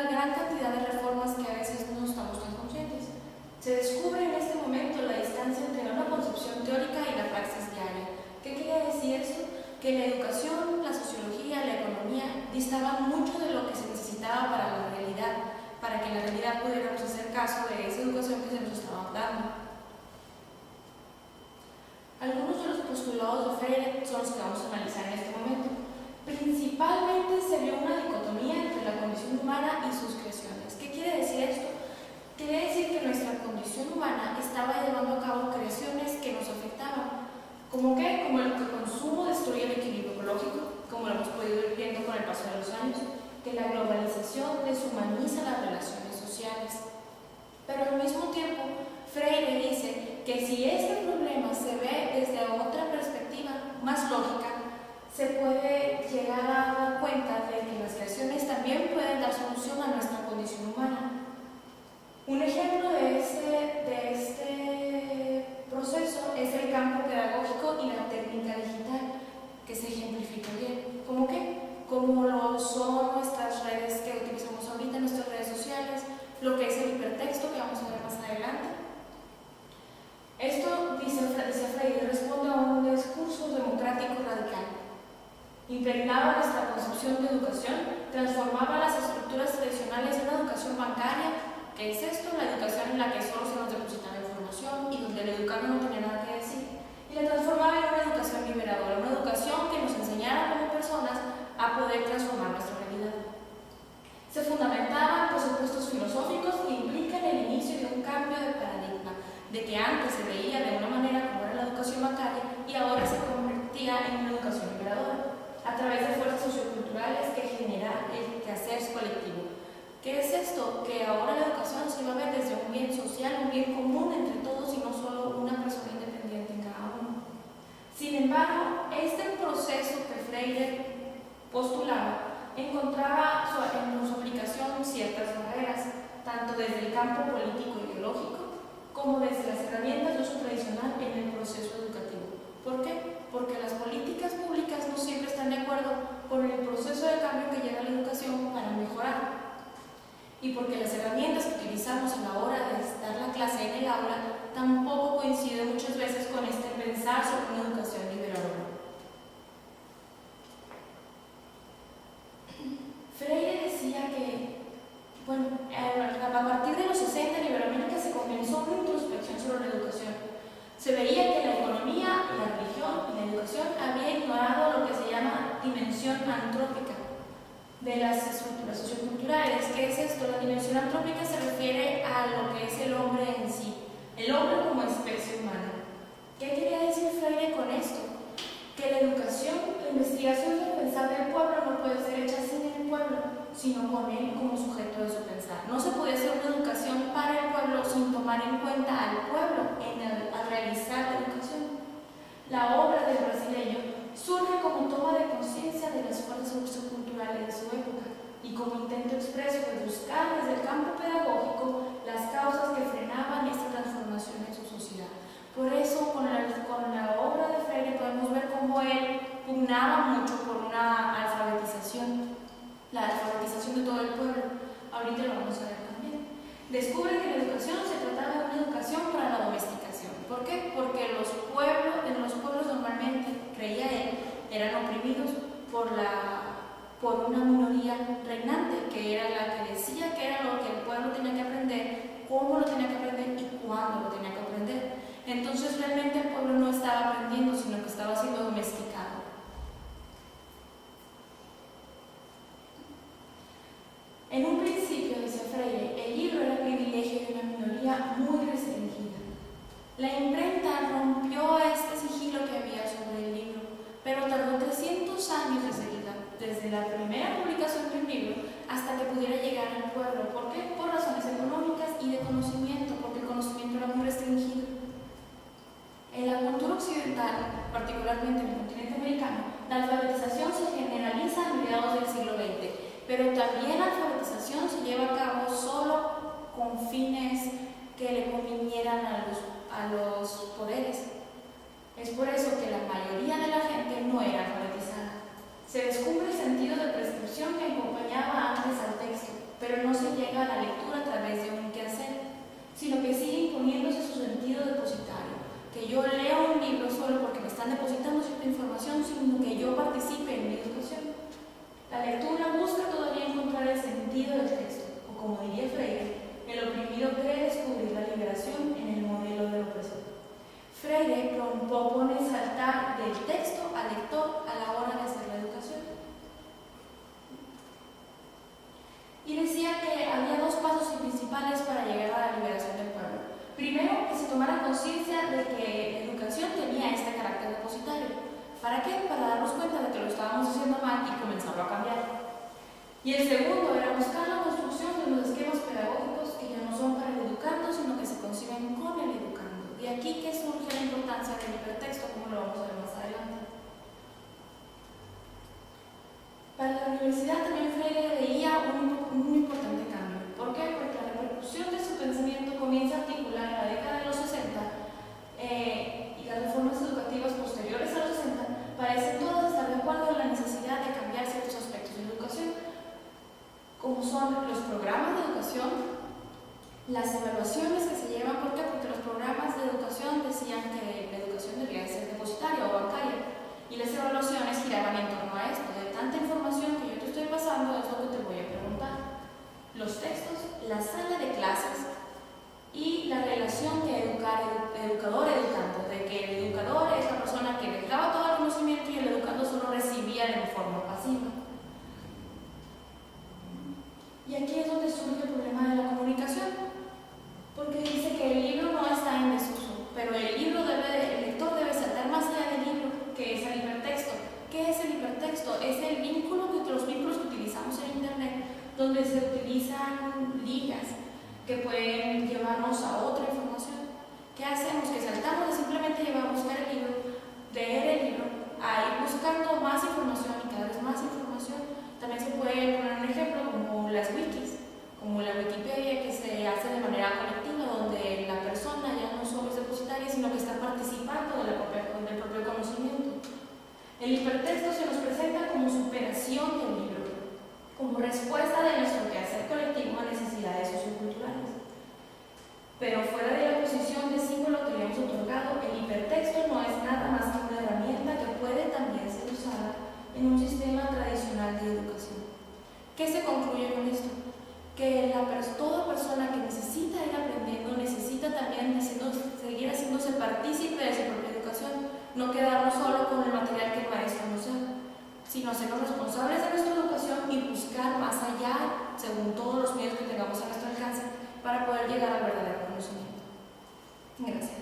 una gran cantidad de reformas que a veces no estamos tan conscientes. Se descubre en este momento la distancia entre una concepción teórica y la praxis diaria. ¿Qué quiere decir eso? Que la educación, la sociología, la economía distaban mucho de lo que se necesitaba para la realidad, para que en la realidad pudiéramos hacer caso de esa educación que se nos estaba dando. Algunos de los postulados de Freire son los que vamos a analizar en este momento. Principalmente se vio una dicotomía entre la condición humana y sus creaciones. ¿Qué quiere decir esto? Quiere decir que nuestra condición humana estaba llevando a cabo creaciones que nos afectaban. ¿Cómo qué? Como el consumo destruye el equilibrio ecológico, como lo hemos podido ir viendo con el paso de los años, que la globalización deshumaniza las relaciones sociales. Pero al mismo tiempo, Freire dice que si este problema se ve desde otra perspectiva más lógica, se puede llegar a dar cuenta de que las creaciones también pueden dar solución a nuestra condición humana. Un ejemplo de este proceso es el campo pedagógico y la técnica digital, que se ejemplifica bien. ¿Cómo qué? Como lo son nuestras redes que utilizamos ahorita, nuestras redes sociales, lo que es el hipertexto, que vamos a ver más adelante. Esto, dice Freire, responde a un discurso democrático radical. Impregnaba nuestra concepción de educación, transformaba las estructuras tradicionales en una educación bancaria. ¿Qué es esto? La educación en la que solo se nos depositaba información y donde el educando no tenía nada que decir. Y la transformaba en una educación liberadora, una educación que nos enseñara como personas a poder transformar nuestra realidad. Se fundamentaba en presupuestos filosóficos que implican el inicio de un cambio de paradigma, de que antes se veía de una manera como era la educación bancaria y ahora se convertía en una educación liberadora, a través de fuerzas socioculturales que generan el quehacer colectivo. ¿Qué es esto? Que ahora la educación se va a ver desde un bien social, un bien común entre todos y no solo una persona independiente en cada uno. Sin embargo, este proceso que Freire postulaba encontraba en su aplicación ciertas barreras, tanto desde el campo político e ideológico como desde las herramientas de uso tradicional en el proceso educativo. ¿Por qué? Porque las políticas públicas no siempre están de acuerdo con el proceso de cambio que lleva la educación para mejorar. Y porque las herramientas que utilizamos a la hora de dar la clase en el aula tampoco coinciden muchas veces con este pensar sobre una educación liberadora. Freire decía que, a partir de los 60 en Iberoamérica se comenzó una introspección sobre la educación. Se veía que la economía, la religión y la educación había ignorado lo que se llama dimensión antrópica de las estructuras socioculturales. ¿Qué es esto? La dimensión antrópica se refiere a lo que es el hombre en sí, el hombre como especie humana. ¿Qué quería decir Freire con esto? Que la educación, la investigación del pensar del pueblo no puede ser hecha sin el pueblo, sino con él como sujeto de su pensar. No se puede hacer una educación para el pueblo sin tomar en cuenta al pueblo al realizar la educación. La obra del brasileño surge como toma de conciencia de las fuerzas socioculturales de su época y como intento expreso de buscar desde el campo pedagógico las causas que frenaban esta transformación en su sociedad. Por eso, con la obra de Freire podemos ver cómo él pugnaba mucho por una alfabetización, la alfabetización de todo el pueblo. Ahorita lo vamos a ver también. Descubre que la educación se trataba de una educación para la domesticación. ¿Por qué? Porque en los pueblos normalmente, creía él, eran oprimidos por una minoría reinante, que era la que decía que era lo que el pueblo tenía que aprender, cómo lo tenía que aprender y cuándo lo tenía que aprender. Entonces realmente el pueblo no estaba aprendiendo, sino que estaba siendo domesticado. En un principio, dice Freire, el libro era el privilegio de una minoría muy restringida. La imprenta rompió este sigilo que había sobre el libro, pero tardó 300 años desde la primera publicación del libro hasta que pudiera llegar al pueblo. ¿Por qué? Por razones económicas y de conocimiento, porque el conocimiento era muy restringido. En la cultura occidental, particularmente en el continente americano, la alfabetización se generaliza a mediados del siglo XX, pero también la alfabetización se lleva a cabo solo con fines que le convinieran a los poderes. Es por eso que la mayoría de la gente no era alfabetizada. Se descubre el sentido de prescripción que acompañaba antes al texto, pero no se que yo lea un libro solo porque me están depositando cierta información, sino que yo participe en mi educación. La lectura busca todavía encontrar el sentido del texto, o como diría Freire, el oprimido cree descubrir la liberación en el modelo del opresor. Freire propone saltar del texto al lector a la hora de hacer la educación. Y decía que había dos pasos principales para llegar a la liberación del pueblo. Primero, que se tomara conciencia de que la educación tenía este carácter depositario. ¿Para qué? Para darnos cuenta de que lo estábamos haciendo mal y comenzarlo a cambiar. Y el segundo era buscar la construcción de los esquemas pedagógicos que ya no son para el educando, sino que se conciben con el educando. Y aquí que surge la importancia del hipertexto, como lo vamos a ver más adelante. Para la universidad también Freire veía un importante cambio. ¿Por qué? Porque la repercusión de su pensamiento comienza a articular en la década de los 60 y las reformas educativas posteriores a los 60 parecen todas estar de acuerdo en la necesidad de cambiar ciertos aspectos de educación, como son los programas de educación, las evaluaciones que se llevan. ¿Por qué? Porque los programas de educación decían que la educación debía ser depositaria o bancaria, y las evaluaciones giraban en torno a esto. De tanta información que yo te estoy pasando, es lo que te voy a preguntar. Los textos, la sala de clases y la relación de educador-educando, de que el educador es la persona que le daba todo el conocimiento y el educando solo recibía de forma pasiva. Y aquí es donde surge el problema de la comunicación, porque dice que el libro no está en desuso, pero el lector debe saltar más allá del libro, que es el hipertexto. ¿Qué es el hipertexto? Es el vínculo los vínculos que utilizamos en internet, donde se utilizan ligas que pueden llevarnos a otra información. ¿Qué hacemos? Que saltamos de simplemente llevar a buscar el libro, leer el libro, a ir buscando más información y cada vez más información. También se puede poner un ejemplo como las wikis, como la Wikipedia, que se hace de manera colectiva, donde la persona ya no solo es depositaria, sino que está participando del propio conocimiento. El hipertexto se nos presenta como superación del libro, como respuesta de nuestro quehacer colectivo a necesidades socioculturales. Pero fuera de la posición de símbolo que le hemos otorgado, el hipertexto no es nada más que una herramienta que puede también ser usada en un sistema tradicional de educación. ¿Qué se concluye con esto? Que toda persona que necesita ir aprendiendo necesita también seguir haciéndose partícipe de su propia educación, no quedarnos solo con el material que el maestro nos da, sino hacernos responsables de nuestra educación y buscar más allá, según todos los medios que tengamos a nuestro alcance, para poder llegar al verdadero conocimiento. Gracias.